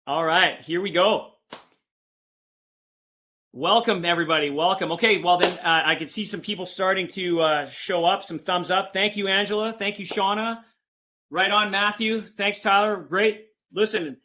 All right, here we go. Welcome, everybody. Welcome. Okay, well then I can see some people starting to show up, some thumbs up. Thank you, Angela. Thank you, Shauna. Right on, Matthew. Thanks, Tyler. Great. Listen,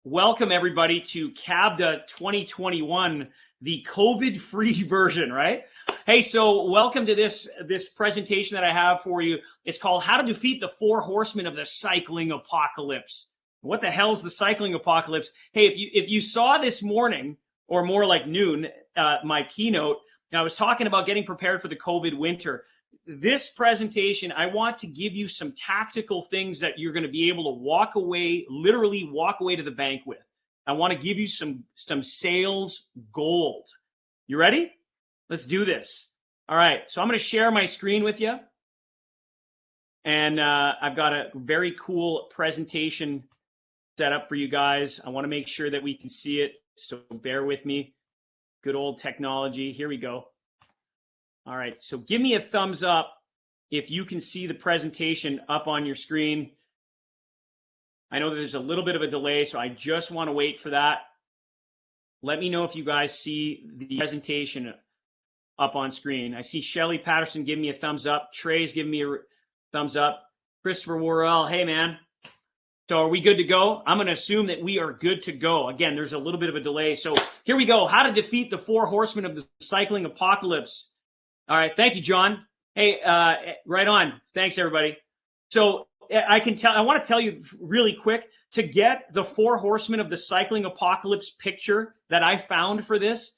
welcome, everybody, to CABDA 2021, the COVID-free version, right? Hey, so welcome to this presentation that I have for you. It's called How to Defeat the Four Horsemen of the Cycling Apocalypse. What the hell is the cycling apocalypse? Hey, if you saw this morning, or more like noon, my keynote, I was talking about getting prepared for the COVID winter. This presentation, I want to give you some tactical things that you're going to be able to walk away, literally walk away to the bank with. I want to give you some sales gold. You ready? Let's do this. All right, so I'm going to share my screen with you. And I've got a very cool presentation set up for you guys. I want to make sure that we can see it, so bear with me. Good old technology. Here we go. All right, so give me a thumbs up if you can see the presentation up on your screen. I know there's a little bit of a delay, so I just want to wait for that. Let me know if you guys see the presentation up on screen. I see Shelly Patterson giving me a thumbs up. Trey's giving me a thumbs up. Christopher Worrell, hey man. So are we good to go? I'm going to assume that we are good to go. Again, there's a little bit of a delay. So here we go. How to defeat the four horsemen of the cycling apocalypse. All right. Thank you, John. Hey, right on. Thanks, everybody. So I want to tell you really quick, to get the four horsemen of the cycling apocalypse picture that I found for this,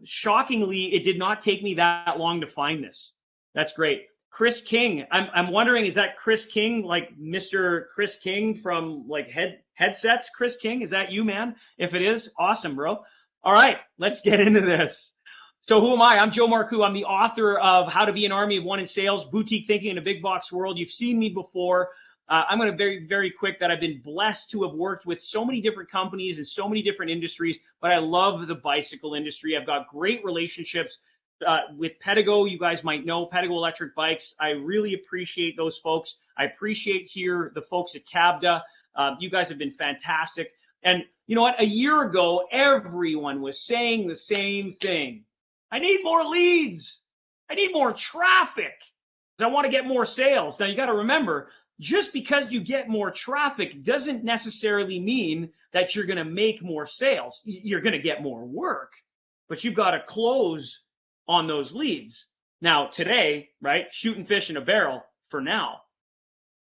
shockingly, it did not take me that long to find this. That's great. Chris King. I'm wondering, is that Chris King, like Mr. Chris King from like Headsets? Chris King, is that you, man? If it is, awesome, bro. All right, let's get into this. So who am I? I'm Joe Marcoux. I'm the author of How to Be an Army of One in Sales, Boutique Thinking in a Big Box World. You've seen me before. I'm going to very, very quick that I've been blessed to have worked with so many different companies and so many different industries, but I love the bicycle industry. I've got great relationships with Pedigo. You guys might know Pedigo Electric Bikes. I really appreciate those folks. I appreciate here the folks at CABDA. You guys have been fantastic. And you know what? A year ago, everyone was saying the same thing. I need more leads. I need more traffic. I want to get more sales. Now you got to remember, just because you get more traffic doesn't necessarily mean that you're going to make more sales. You're going to get more work, but you've got to close on those leads. Now today, right, shooting fish in a barrel for now.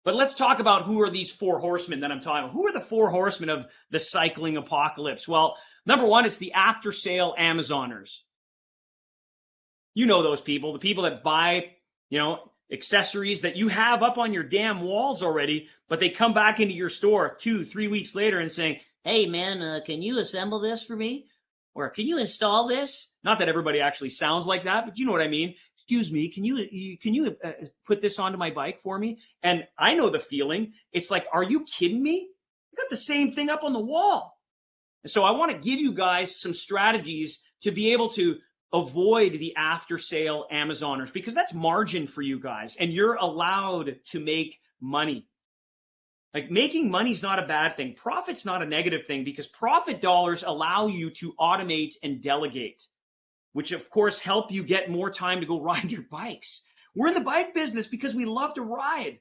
But let's talk about who are these four horsemen that I'm talking about. Who are the four horsemen of the cycling apocalypse? Well, number one is the after sale Amazoners. You know those people, the people that buy, accessories that you have up on your damn walls already, but they come back into your store 2-3 weeks later and saying, hey man, can you assemble this for me? Or can you install this? Not that everybody actually sounds like that, but you know what I mean. Excuse me, can you put this onto my bike for me? And I know the feeling. It's like, are you kidding me? I got the same thing up on the wall. And so I want to give you guys some strategies to be able to avoid the after sale Amazoners, because that's margin for you guys and you're allowed to make money. Like, making money is not a bad thing. Profit's not a negative thing, because profit dollars allow you to automate and delegate, which of course help you get more time to go ride your bikes. We're in the bike business because we love to ride.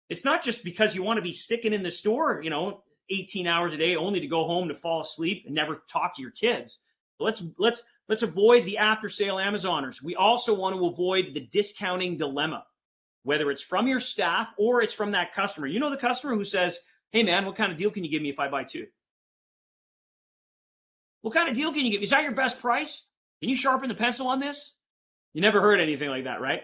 It's not just because you want to be sticking in the store, 18 hours a day only to go home to fall asleep and never talk to your kids. Let's avoid the after sale Amazoners. We also want to avoid the discounting dilemma, whether it's from your staff or it's from that customer. You know, the customer who says, hey man, what kind of deal can you give me if I buy two? What kind of deal can you give me? Is that your best price? Can you sharpen the pencil on this? You never heard anything like that, right?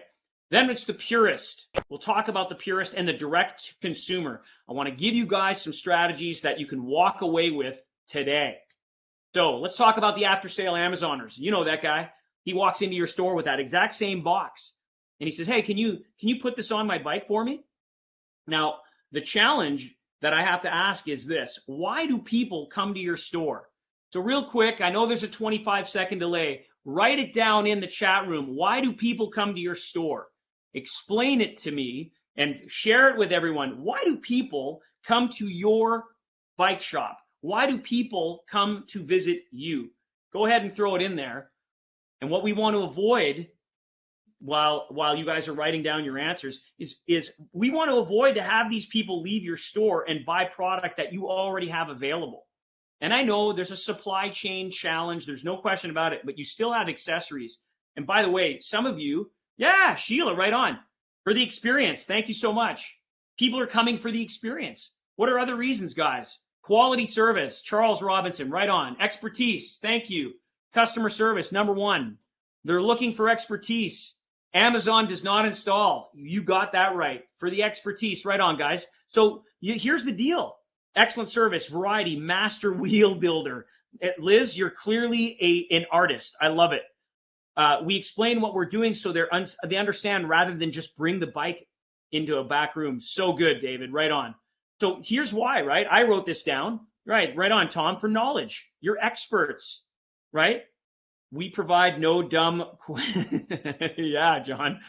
Then it's the purist. We'll talk about the purist and the direct consumer. I want to give you guys some strategies that you can walk away with today. So let's talk about the after sale Amazoners. You know that guy. He walks into your store with that exact same box and he says, hey, can you put this on my bike for me? Now, the challenge that I have to ask is this: why do people come to your store? So real quick, I know there's a 25-second delay. Write it down in the chat room. Why do people come to your store? Explain it to me and share it with everyone. Why do people come to your bike shop? Why do people come to visit you? Go ahead and throw it in there. And what we want to avoid while you guys are writing down your answers is we want to avoid to have these people leave your store and buy product that you already have available. And I know there's a supply chain challenge. There's no question about it, but you still have accessories. And by the way, some of you, yeah, Sheila, right on. For the experience. Thank you so much. People are coming for the experience. What are other reasons, guys? Quality service. Charles Robinson, right on. Expertise. Thank you. Customer service, number one. They're looking for expertise. Amazon does not install. You got that right. For the expertise, right on, guys. So here's the deal. Excellent service, variety, master wheel builder. Liz, you're clearly an artist. I love it. We explain what we're doing so they understand rather than just bring the bike into a back room. So good, David. Right on. So here's why, right? I wrote this down. Right on, Tom, for knowledge. You're experts, right? We provide no dumb, yeah, John.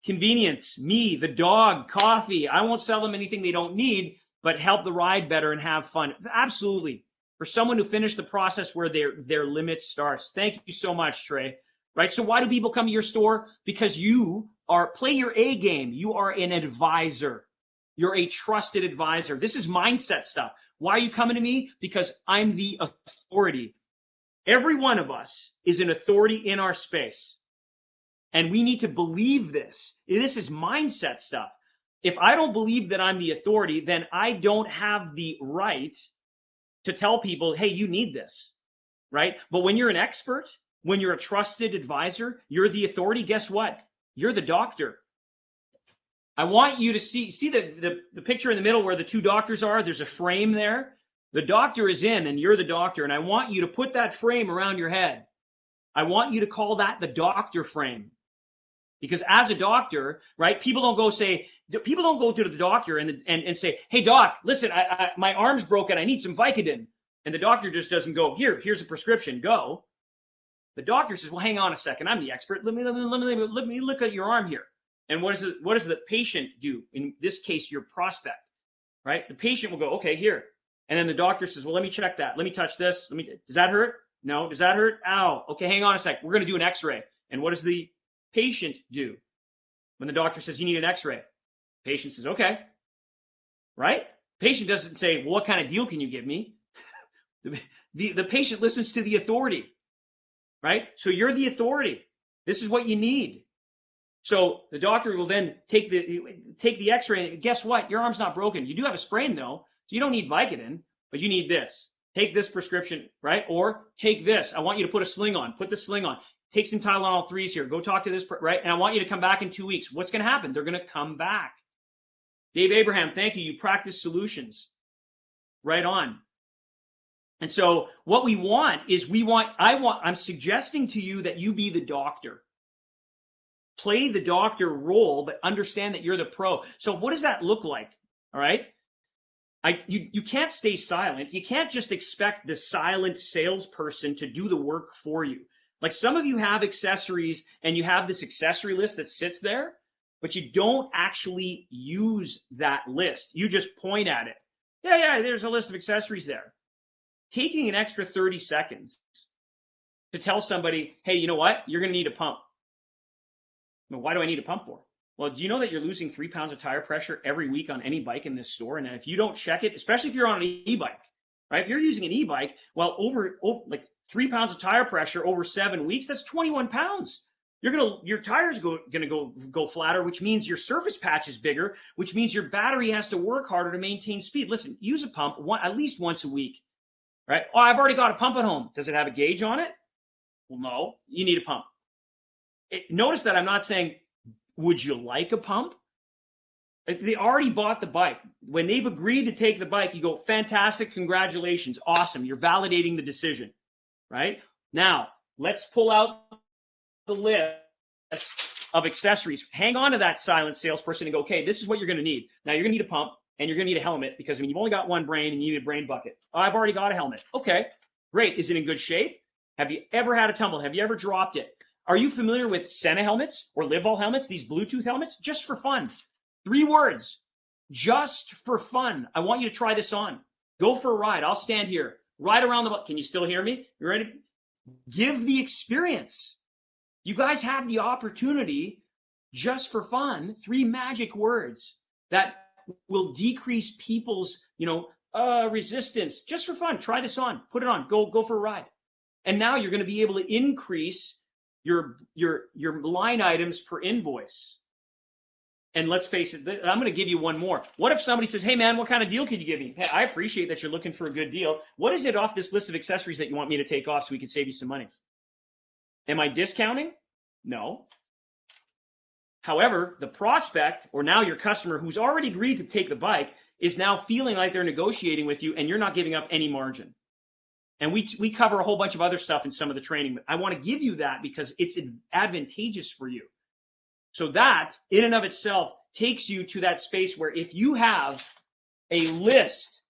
Convenience, me, the dog, coffee. I won't sell them anything they don't need, but help the ride better and have fun. Absolutely. For someone who finished the process where their limit starts. Thank you so much, Trey. Right? So why do people come to your store? Because you play your A game. You are an advisor. You're a trusted advisor. This is mindset stuff. Why are you coming to me? Because I'm the authority. Every one of us is an authority in our space. And we need to believe this. This is mindset stuff. If I don't believe that I'm the authority, then I don't have the right to tell people, hey, you need this, right? But when you're an expert, when you're a trusted advisor, you're the authority, guess what? You're the doctor. I want you to see the picture in the middle where the two doctors are. There's a frame there. The doctor is in and you're the doctor. And I want you to put that frame around your head. I want you to call that the doctor frame. Because as a doctor, right, people don't go to the doctor and say, hey, doc, listen, my arm's broken. I need some Vicodin. And the doctor just doesn't go, here's a prescription, go. The doctor says, well, hang on a second. I'm the expert. Let me look at your arm here. And what does the patient do? In this case, your prospect, right? The patient will go, okay, here. And then the doctor says, well, let me check that. Let me touch this. Does that hurt? No. Does that hurt? Ow. Okay, hang on a sec. We're going to do an x-ray. And what does the patient do? When the doctor says, you need an x-ray. Patient says, okay. Right? Patient doesn't say, well, what kind of deal can you give me? The patient listens to the authority, right? So you're the authority. This is what you need. So the doctor will then take the x-ray and guess what? Your arm's not broken. You do have a sprain though. So you don't need Vicodin, but you need this. Take this prescription, right? Or take this. I want you to put a sling on. Put the sling on. Take some Tylenol 3s here. Go talk to this, right? And I want you to come back in 2 weeks. What's going to happen? They're going to come back. Dave Abraham, thank you. You practice solutions. Right on. And so what we want is I'm suggesting to you that you be the doctor. Play the doctor role, but understand that you're the pro. So what does that look like? All right. You can't stay silent. You can't just expect the silent salesperson to do the work for you. Like some of you have accessories and you have this accessory list that sits there, but you don't actually use that list. You just point at it. Yeah, there's a list of accessories there. Taking an extra 30 seconds to tell somebody, hey, you know what? You're going to need a pump. Well, why do I need a pump for? Well, do you know that you're losing 3 pounds of tire pressure every week on any bike in this store? And if you don't check it, especially if you're on an e-bike, right? If you're using an e-bike, well, over like 3 pounds of tire pressure over 7 weeks, that's 21 pounds. Your tires gonna go flatter, which means your surface patch is bigger, which means your battery has to work harder to maintain speed. Listen, use a pump at least once a week, right? Oh, I've already got a pump at home. Does it have a gauge on it? Well, no, you need a pump. Notice that I'm not saying, would you like a pump? They already bought the bike. When they've agreed to take the bike, you go, fantastic, congratulations, awesome. You're validating the decision, right? Now, let's pull out the list of accessories. Hang on to that silent salesperson and go, okay, this is what you're going to need. Now, you're going to need a pump and you're going to need a helmet because you've only got one brain and you need a brain bucket. Oh, I've already got a helmet. Okay, great. Is it in good shape? Have you ever had a tumble? Have you ever dropped it? Are you familiar with Sena helmets or Livball helmets, these Bluetooth helmets? Just for fun. 3 words, just for fun. I want you to try this on. Go for a ride. I'll stand here. Ride around the block. Can you still hear me? You ready? Give the experience. You guys have the opportunity, just for fun, 3 magic words that will decrease people's, resistance. Just for fun. Try this on. Put it on. Go for a ride. And now you're going to be able to increase your line items per invoice. And let's face it, I'm going to give you one more. What if somebody says, hey man, what kind of deal can you give me? Hey, I appreciate that you're looking for a good deal. What is it off this list of accessories that you want me to take off so we can save you some money? Am I discounting? No. However, the prospect, or now your customer who's already agreed to take the bike, is now feeling like they're negotiating with you and you're not giving up any margin. And we cover a whole bunch of other stuff in some of the training, but I want to give you that because it's advantageous for you. So that, in and of itself, takes you to that space where if you have a list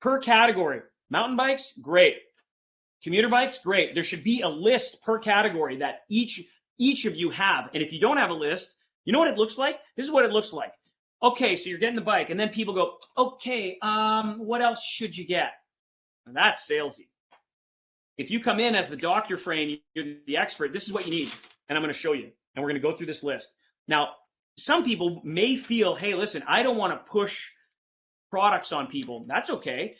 per category, mountain bikes, great. Commuter bikes, great. There should be a list per category that each of you have. And if you don't have a list, you know what it looks like? This is what it looks like. Okay, so you're getting the bike, and then people go, okay, what else should you get? And that's salesy. If you come in as the doctor frame, you're the expert, this is what you need, and I'm going to show you. And we're going to go through this list. Now, some people may feel, hey, listen, I don't want to push products on people. That's okay.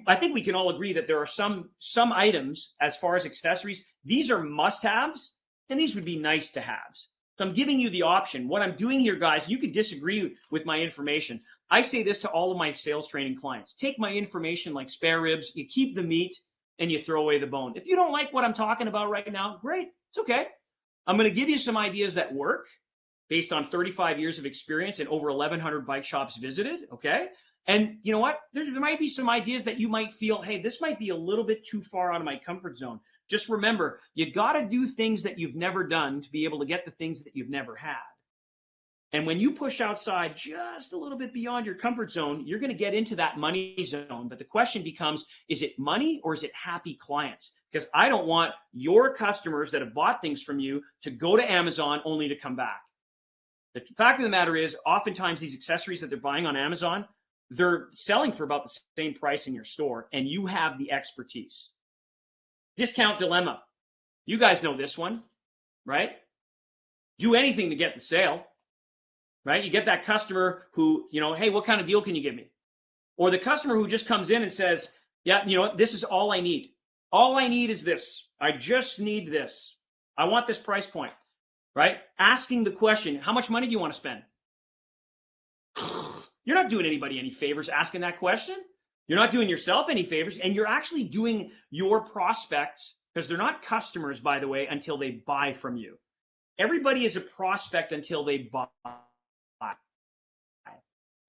I think we can all agree that there are some items, as far as accessories, these are must-haves, and these would be nice-to-haves. So I'm giving you the option. What I'm doing here, guys, you could disagree with my information. I say this to all of my sales training clients. Take my information like spare ribs, you keep the meat, and you throw away the bone. If you don't like what I'm talking about right now, great, it's okay. I'm going to give you some ideas that work based on 35 years of experience and over 1,100 bike shops visited, okay? And you know what? There might be some ideas that you might feel, hey, this might be a little bit too far out of my comfort zone. Just remember, you got to do things that you've never done to be able to get the things that you've never had. And when you push outside just a little bit beyond your comfort zone, you're going to get into that money zone. But the question becomes, is it money or is it happy clients? Because I don't want your customers that have bought things from you to go to Amazon only to come back. The fact of the matter is, oftentimes these accessories that they're buying on Amazon, they're selling for about the same price in your store, and you have the expertise. Discount dilemma. You guys know this one, right? Do anything to get the sale, right? You get that customer who, hey, what kind of deal can you give me? Or the customer who just comes in and says, yeah, you know what, this is all I need. All I need is this. I just need this. I want this price point, right? Asking the question, how much money do you want to spend? You're not doing anybody any favors asking that question. You're not doing yourself any favors, and you're actually doing your prospects, because they're not customers, by the way, until they buy from you. Everybody is a prospect until they buy,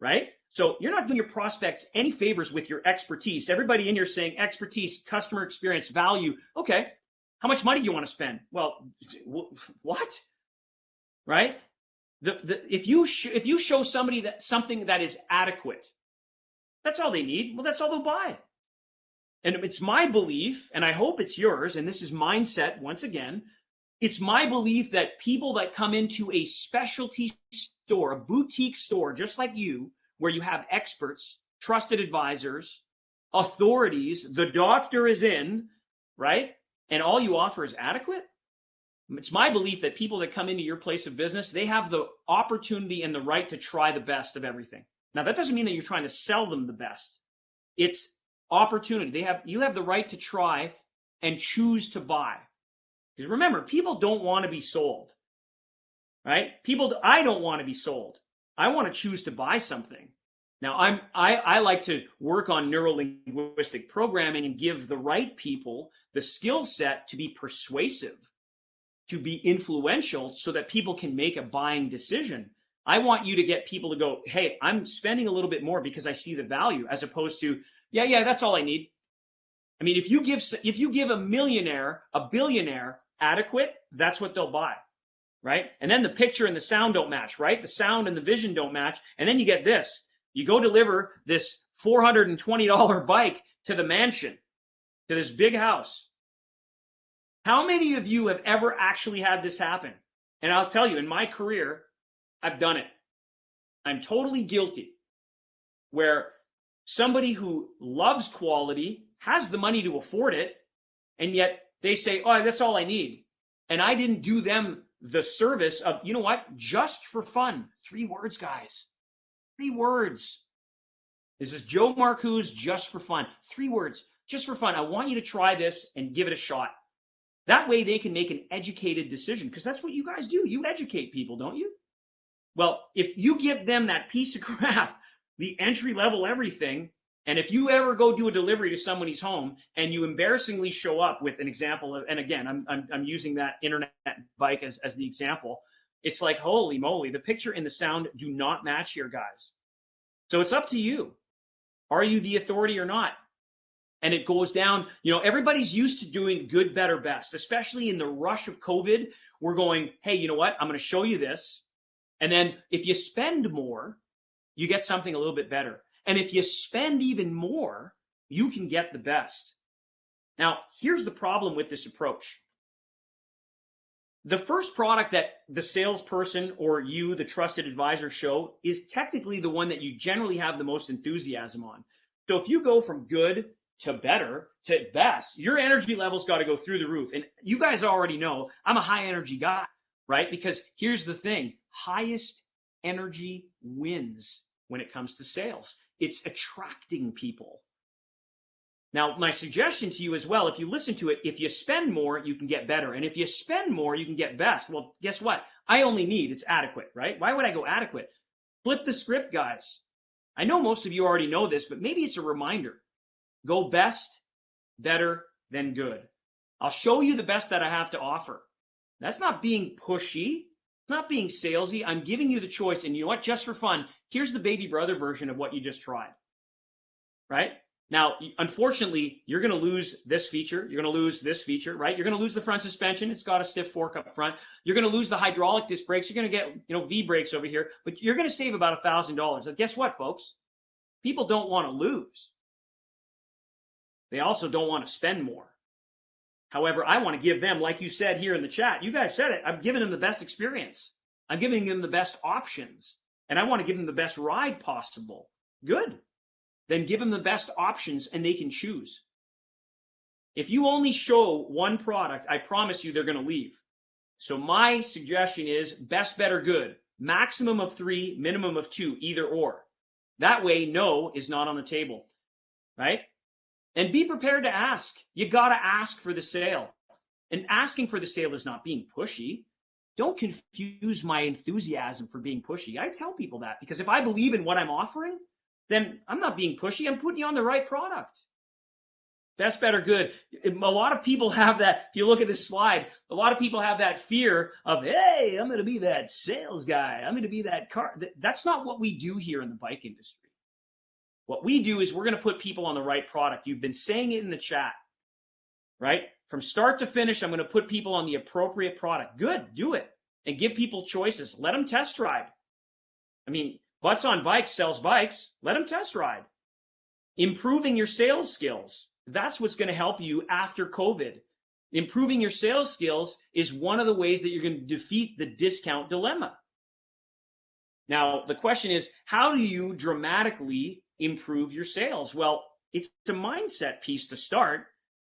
right? So you're not doing your prospects any favors with your expertise. Everybody in here saying expertise, customer experience, value. Okay, how much money do you want to spend? Well, what? Right? If you show somebody that something that is adequate, that's all they need. Well, that's all they'll buy. And it's my belief, and I hope it's yours, and this is mindset once again, it's my belief that people that come into a specialty store, a boutique store, just like you, where you have experts, trusted advisors, authorities, the doctor is in, right? And all you offer is adequate. It's my belief that people that come into your place of business, they have the opportunity and the right to try the best of everything. Now, that doesn't mean that you're trying to sell them the best. It's opportunity. You have the right to try and choose to buy. Because remember, people don't want to be sold, right? I don't want to be sold. I want to choose to buy something. Now, I like to work on neuro-linguistic programming and give the right people the skill set to be persuasive, to be influential, so that people can make a buying decision. I want you to get people to go, hey, I'm spending a little bit more because I see the value, as opposed to, yeah, that's all I need. I mean, if you give a millionaire, a billionaire adequate, that's what they'll buy, right? And then the picture and the sound don't match, right? The sound and the vision don't match. And then you get this. You go deliver this $420 bike to the mansion, to this big house. How many of you have ever actually had this happen? And I'll tell you, in my career, I've done it. I'm totally guilty. Where somebody who loves quality, has the money to afford it, and yet they say, oh, that's all I need. And I didn't do them the service of, you know what, just for fun. 3 words, guys. 3 words. This is Joe Marcoux, just for fun. 3 words, just for fun. I want you to try this and give it a shot. That way they can make an educated decision, because that's what you guys do. You educate people, don't you? Well, if you give them that piece of crap, the entry level everything, and if you ever go do a delivery to somebody's home and you embarrassingly show up with an example of, and again, I'm using that internet bike as the example, it's like, holy moly, the picture and the sound do not match here, guys. So it's up to you. Are you the authority or not? And it goes down, you know, everybody's used to doing good, better, best, especially in the rush of COVID. We're going, hey, you know what? I'm going to show you this. And then if you spend more, you get something a little bit better. And if you spend even more, you can get the best. Now, here's the problem with this approach. The first product that the salesperson or you, the trusted advisor, show is technically the one that you generally have the most enthusiasm on. So if you go from good to better to best, your energy levels got to go through the roof. And you guys already know I'm a high energy guy, right? Because here's the thing, highest energy wins when it comes to sales. It's attracting people. Now, my suggestion to you as well, if you listen to it, if you spend more, you can get better. And if you spend more, you can get best. Well, guess what? I only need, it's adequate, right? Why would I go adequate? Flip the script, guys. I know most of you already know this, but maybe it's a reminder. Go best, better, then good. I'll show you the best that I have to offer. That's not being pushy. It's not being salesy. I'm giving you the choice. And you know what? Just for fun, here's the baby brother version of what you just tried, right? Now, unfortunately, you're going to lose this feature. You're going to lose this feature, right? You're going to lose the front suspension. It's got a stiff fork up front. You're going to lose the hydraulic disc brakes. You're going to get, you know, V brakes over here, but you're going to save about $1,000. But guess what, folks? People don't want to lose. They also don't want to spend more. However, I want to give them, like you said here in the chat, you guys said it, I'm giving them the best experience. I'm giving them the best options. And I want to give them the best ride possible. Good. Then give them the best options and they can choose. If you only show one product, I promise you they're going to leave. So my suggestion is best, better, good. Maximum of 3, minimum of 2, either or. That way, no is not on the table, right? And be prepared to ask. You got to ask for the sale. And asking for the sale is not being pushy. Don't confuse my enthusiasm for being pushy. I tell people that because if I believe in what I'm offering, then I'm not being pushy. I'm putting you on the right product. Best, better, good. A lot of people have that. If you look at this slide, a lot of people have that fear of, hey, I'm going to be that sales guy. I'm going to be that car. That's not what we do here in the bike industry. What we do is we're going to put people on the right product. You've been saying it in the chat, right? From start to finish, I'm going to put people on the appropriate product. Good, do it. And give people choices. Let them test ride. I mean, Butts on Bikes sells bikes. Let them test ride. Improving your sales skills. That's what's going to help you after COVID. Improving your sales skills is one of the ways that you're going to defeat the discount dilemma. Now, the question is, how do you dramatically improve your sales? Well, it's a mindset piece to start.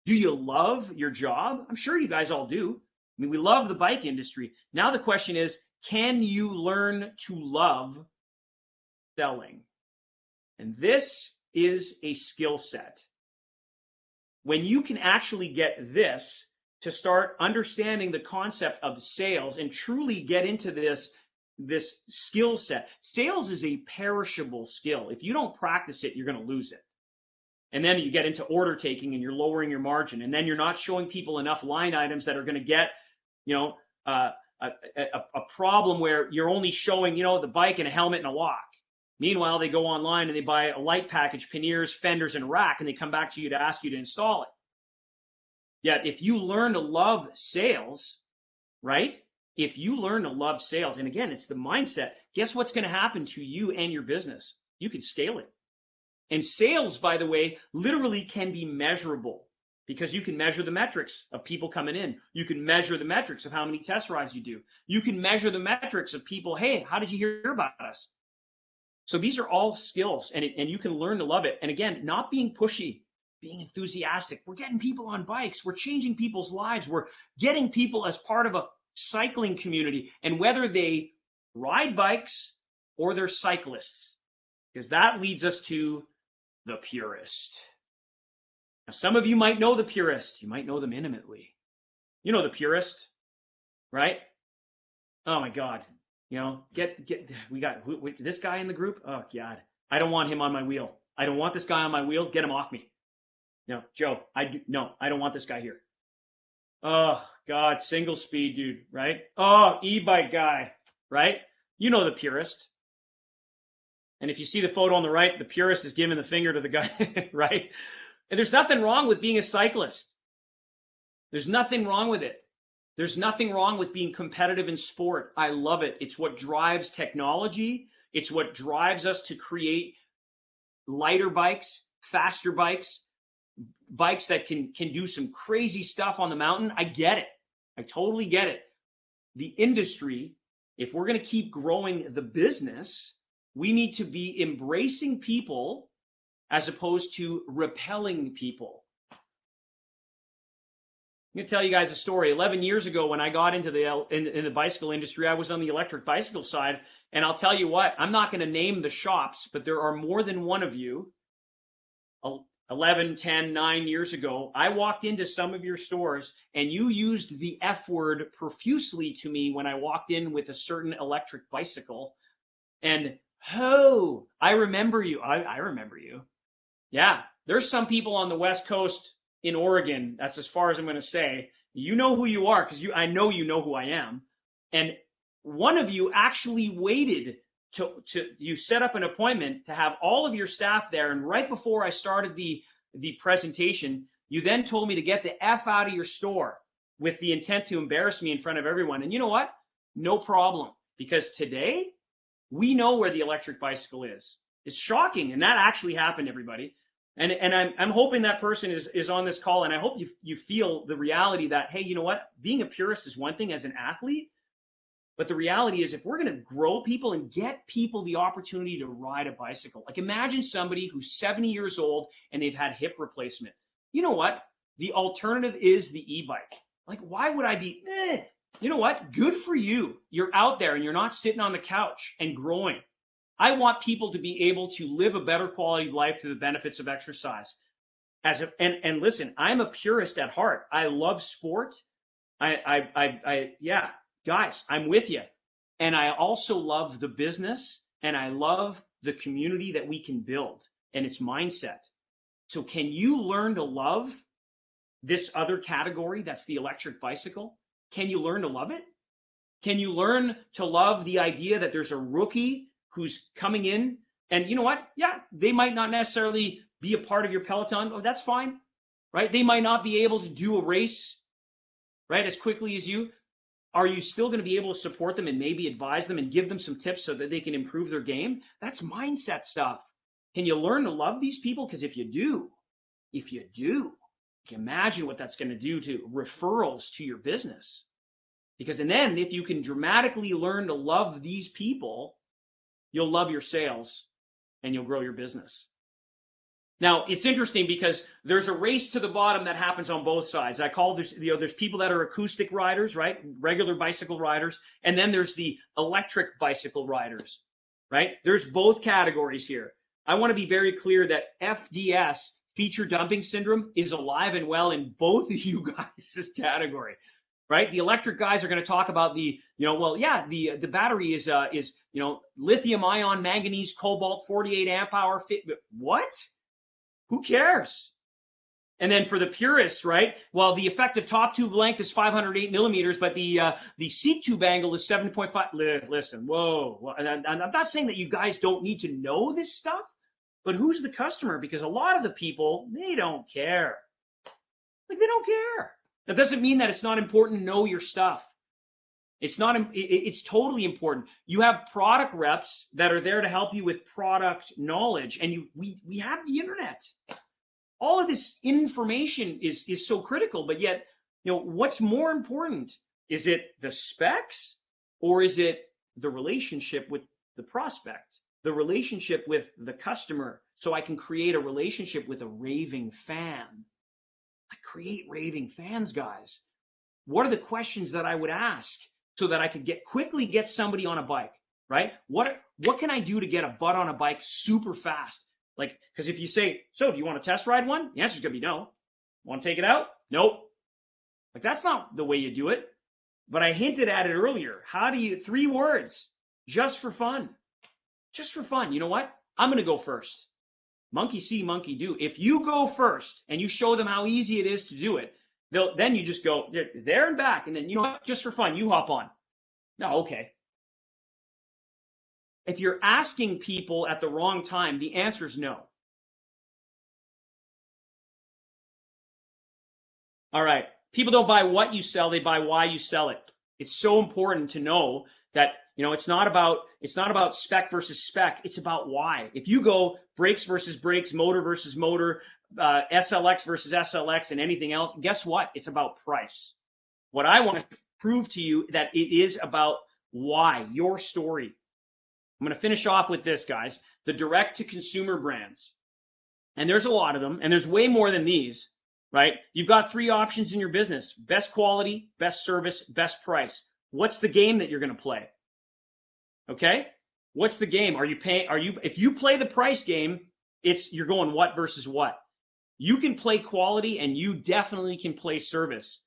Do you love your job? I'm sure you guys all do. I mean, we love the bike industry. Now the question is, can you learn to love selling? And this is a skill set. When you can actually get this to start understanding the concept of sales and truly get into this skill set. Sales is a perishable skill. If you don't practice it, you're going to lose it. And then you get into order taking and you're lowering your margin. And then you're not showing people enough line items that are going to get, you know, a problem where you're only showing, you know, the bike and a helmet and a lock. Meanwhile, they go online and they buy a light package, panniers, fenders, and rack, and they come back to you to ask you to install it. Yet if you learn to love sales, right? If you learn to love sales, and again, it's the mindset, guess what's going to happen to you and your business? You can scale it. And sales, by the way, literally can be measurable because you can measure the metrics of people coming in. You can measure the metrics of how many test rides you do. You can measure the metrics of people, hey, how did you hear about us? So these are all skills, and you can learn to love it. And again, not being pushy, being enthusiastic. We're getting people on bikes. We're changing people's lives. We're getting people as part of a cycling community. And whether they ride bikes or they're cyclists, because that leads us to the purist. Now, some of you might know the purist. You might know them intimately. You know the purist, right? Oh my God. You know, we got this guy in the group. Oh God, I don't want him on my wheel. I don't want this guy on my wheel. Get him off me. No, Joe, I don't want this guy here. Oh God, single speed dude, right? Oh, e-bike guy, right? You know the purist. And if you see the photo on the right, the purist is giving the finger to the guy, right? And there's nothing wrong with being a cyclist. There's nothing wrong with it. There's nothing wrong with being competitive in sport. I love it. It's what drives technology. It's what drives us to create lighter bikes, faster bikes, bikes that can do some crazy stuff on the mountain. I get it. I totally get it. The industry, if we're going to keep growing the business, we need to be embracing people as opposed to repelling people. I'm going to tell you guys a story. 11 years ago, when I got into the bicycle industry, I was on the electric bicycle side. And I'll tell you what, I'm not going to name the shops, but there are more than one of you. 11, 10, 9 years ago, I walked into some of your stores and you used the F word profusely to me when I walked in with a certain electric bicycle. And I remember you. I remember you. Yeah, there's some people on the West Coast in Oregon. That's as far as I'm going to say. You know who you are because I know you know who I am. And one of you actually waited you set up an appointment to have all of your staff there. And right before I started the presentation, you then told me to get the F out of your store with the intent to embarrass me in front of everyone. And you know what? No problem. Because today we know where the electric bicycle is. It's shocking. And that actually happened, everybody. And I'm hoping that person is on this call. And I hope you feel the reality that, hey, you know what? Being a purist is one thing as an athlete. But the reality is, if we're going to grow people and get people the opportunity to ride a bicycle, like imagine somebody who's 70 years old and they've had hip replacement. You know what? The alternative is the e-bike. Like, why would I be, You know what? Good for you. You're out there and you're not sitting on the couch and growing. I want people to be able to live a better quality of life through the benefits of exercise. And listen, I'm a purist at heart. I love sport. Yeah. Guys, I'm with you. And I also love the business and I love the community that we can build and its mindset. So can you learn to love this other category that's the electric bicycle? Can you learn to love it? Can you learn to love the idea that there's a rookie who's coming in and you know what? Yeah, they might not necessarily be a part of your peloton. Oh, that's fine, right? They might not be able to do a race, right, as quickly as you. Are you still going to be able to support them and maybe advise them and give them some tips so that they can improve their game? That's mindset stuff. Can you learn to love these people? Because if you do, you can imagine what that's going to do to referrals to your business. Because and then if you can dramatically learn to love these people, you'll love your sales and you'll grow your business. Now, it's interesting because there's a race to the bottom that happens on both sides. I call there's people that are acoustic riders, right? Regular bicycle riders. And then there's the electric bicycle riders, right? There's both categories here. I want to be very clear that FDS, feature dumping syndrome, is alive and well in both of you guys' category, right? The electric guys are going to talk about the battery is lithium ion manganese cobalt 48 amp hour fit. What? Who cares? And then for the purists, right? Well, the effective top tube length is 508 millimeters, but the seat tube angle is 7.5. Listen, whoa. And I'm not saying that you guys don't need to know this stuff, but who's the customer? Because a lot of the people, they don't care. Like, they don't care. That doesn't mean that it's not important to know your stuff. It's totally important. You have product reps that are there to help you with product knowledge, and we have the internet. All of this information is so critical, but yet, what's more important? Is it the specs or is it the relationship with the prospect? the relationship with the customer so I can create a relationship with a raving fan. I create raving fans, guys. What are the questions that I would ask so that I could quickly get somebody on a bike, right? What can I do to get a butt on a bike super fast? Like, because if you say, so do you want to test ride one? The answer's going to be no. Want to take it out? Nope. Like, that's not the way you do it. But I hinted at it earlier. 3 words, just for fun. Just for fun. You know what? I'm going to go first. Monkey see, monkey do. If you go first and you show them how easy it is to do it, then you just go there and back. And then, you know what? Just for fun, you hop on. No, okay. If you're asking people at the wrong time, the answer is no. All right. People don't buy what you sell, they buy why you sell it. It's so important to know that, you know, it's not about spec versus spec, it's about why. If you go brakes versus brakes, motor versus motor, SLX versus SLX, and anything else, guess what? It's about price. What I want to prove to you that it is about why, your story. I'm going to finish off with this, guys. The direct-to-consumer brands. And there's a lot of them, and there's way more than these. Right? You've got 3 options in your business: best quality, best service, best price. What's the game that you're going to play? Okay? What's the game? If you play the price game, you're going what versus what. You can play quality and you definitely can play service.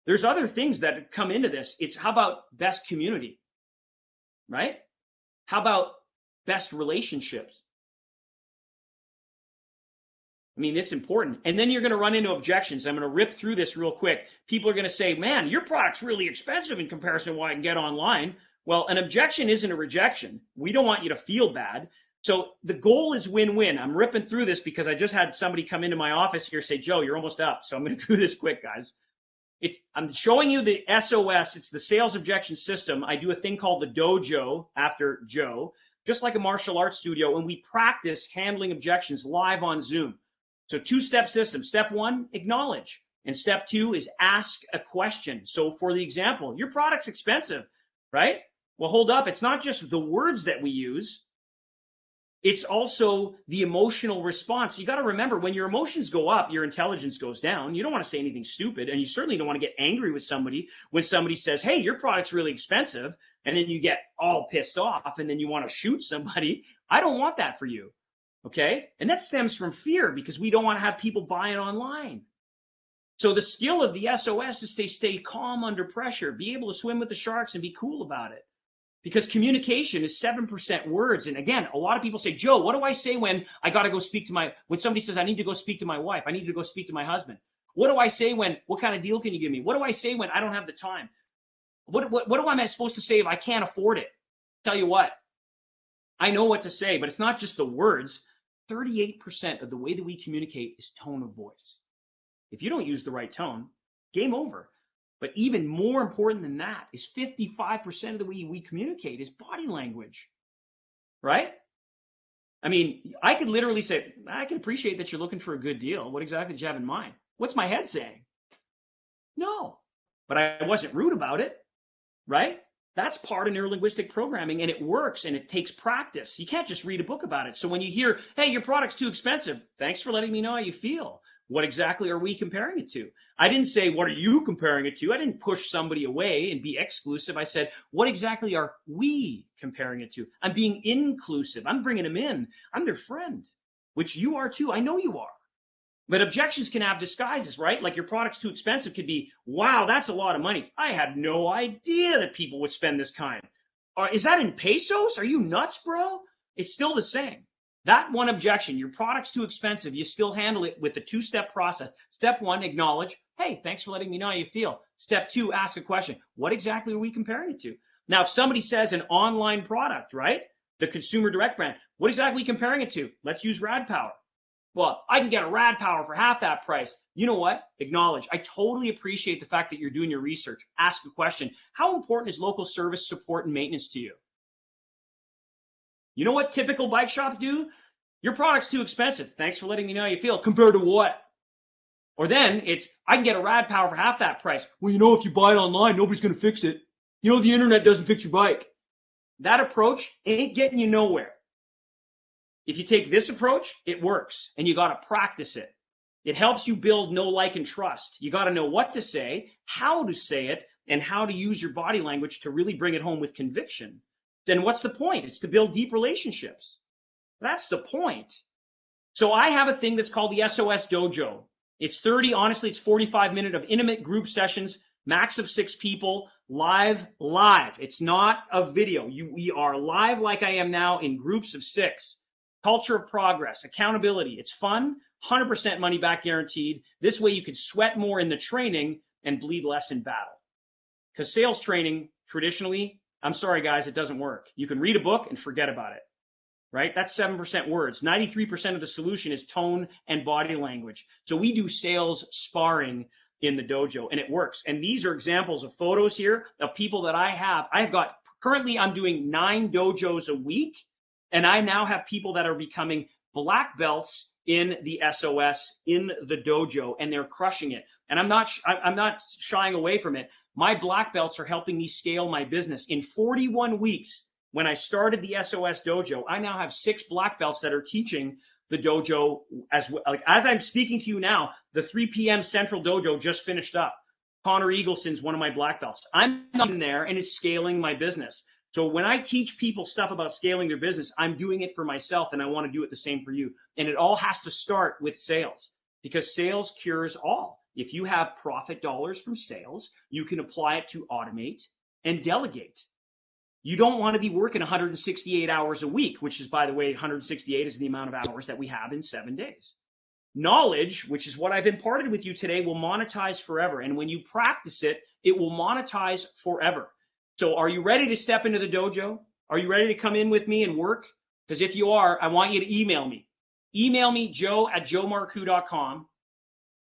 There's other things that come into this. It's how about best community? Right? How about best relationships? I mean, it's important. And then you're going to run into objections. I'm going to rip through this real quick. People are going to say, man, your product's really expensive in comparison to what I can get online. Well, an objection isn't a rejection. We don't want you to feel bad. So the goal is win-win. I'm ripping through this because I just had somebody come into my office here say, Joe, you're almost up. So I'm going to do this quick, guys. I'm showing you the SOS. It's the sales objection system. I do a thing called the dojo after Joe, just like a martial arts studio, and we practice handling objections live on Zoom. So 2-step system. Step 1, acknowledge. And step 2 is ask a question. So for the example, your product's expensive, right? Well, hold up. It's not just the words that we use. It's also the emotional response. You got to remember, when your emotions go up, your intelligence goes down. You don't want to say anything stupid, and you certainly don't want to get angry with somebody when somebody says, hey, your product's really expensive, and then you get all pissed off, and then you want to shoot somebody. I don't want that for you. Okay? And that stems from fear, because we don't want to have people buying online. So the skill of the SOS is to stay calm under pressure, be able to swim with the sharks and be cool about it. Because communication is 7% words. And again, a lot of people say, Joe, what do I say when I got to go speak to when somebody says I need to go speak to my wife, I need to go speak to my husband? What do I say what kind of deal can you give me? What do I say when I don't have the time? What am I supposed to say if I can't afford it? Tell you what, I know what to say, but it's not just the words. 38% of the way that we communicate is tone of voice. If you don't use the right tone, game over. But even more important than that is 55% of the way we communicate is body language, right? I mean, I could literally say, I can appreciate that you're looking for a good deal. What exactly did you have in mind? What's my head saying? No, but I wasn't rude about it, right? That's part of neurolinguistic programming, and it works, and it takes practice. You can't just read a book about it. So when you hear, hey, your product's too expensive, thanks for letting me know how you feel. What exactly are we comparing it to? I didn't say, what are you comparing it to? I didn't push somebody away and be exclusive. I said, what exactly are we comparing it to? I'm being inclusive. I'm bringing them in. I'm their friend, which you are too. I know you are. But objections can have disguises, right? Like your product's too expensive could be, wow, that's a lot of money. I had no idea that people would spend this kind. Is that in pesos? Are you nuts, bro? It's still the same. That one objection, your product's too expensive, you still handle it with the 2-step process. Step 1, acknowledge, hey, thanks for letting me know how you feel. Step 2, ask a question. What exactly are we comparing it to? Now, if somebody says an online product, right? The consumer direct brand, what exactly are we comparing it to? Let's use Rad Power. Well, I can get a Rad Power for half that price. You know what? Acknowledge. I totally appreciate the fact that you're doing your research. Ask a question. How important is local service, support, and maintenance to you? You know what typical bike shops do? Your product's too expensive. Thanks for letting me know how you feel. Compared to what? Or then it's, I can get a Rad Power for half that price. Well, you know, if you buy it online, nobody's going to fix it. You know, the internet doesn't fix your bike. That approach ain't getting you nowhere. If you take this approach, it works, and you got to practice it. It helps you build know, like, and trust. You got to know what to say, how to say it, and how to use your body language to really bring it home with conviction. Then what's the point? It's to build deep relationships. That's the point. So I have a thing that's called the SOS Dojo. It's 30, honestly, it's 45 minutes of intimate group sessions, max of 6 people, live. It's not a video. We are live like I am now in groups of 6. Culture of progress, accountability. It's fun, 100% money back guaranteed. This way you can sweat more in the training and bleed less in battle. Because sales training, traditionally, I'm sorry guys, it doesn't work. You can read a book and forget about it, right? That's 7% words. 93% of the solution is tone and body language. So we do sales sparring in the dojo, and it works. And these are examples of photos here of people that I have. I've got, currently I'm doing 9 dojos a week, and I now have people that are becoming black belts in the SOS, in the dojo, and they're crushing it. And I'm not shying away from it. My black belts are helping me scale my business. In 41 weeks, when I started the SOS dojo, I now have 6 black belts that are teaching the dojo as well. Like, as I'm speaking to you now, the 3 p.m. Central dojo just finished up. Connor Eagleson's one of my black belts. I'm in there, and it's scaling my business. So when I teach people stuff about scaling their business, I'm doing it for myself, and I want to do it the same for you. And it all has to start with sales, because sales cures all. If you have profit dollars from sales, you can apply it to automate and delegate. You don't want to be working 168 hours a week, which is, by the way, 168 is the amount of hours that we have in 7 days. Knowledge, which is what I've imparted with you today, will monetize forever. And when you practice it, it will monetize forever. So are you ready to step into the dojo? Are you ready to come in with me and work? Because if you are, I want you to email me. Email me, joe@joemarcoux.com,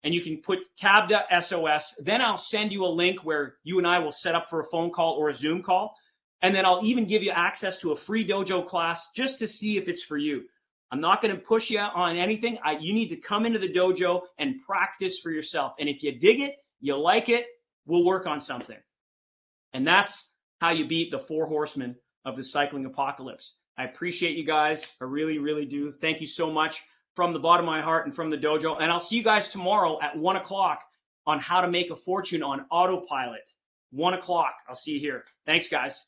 and you can put CABDA SOS. Then I'll send you a link where you and I will set up for a phone call or a Zoom call. And then I'll even give you access to a free dojo class just to see if it's for you. I'm not going to push you on anything. You need to come into the dojo and practice for yourself. And if you dig it, you like it, we'll work on something. And that's how you beat the 4 horsemen of the cycling apocalypse. I appreciate you guys. I really, really do. Thank you so much from the bottom of my heart and from the dojo. And I'll see you guys tomorrow at 1 o'clock on how to make a fortune on autopilot. 1 o'clock. I'll see you here. Thanks, guys.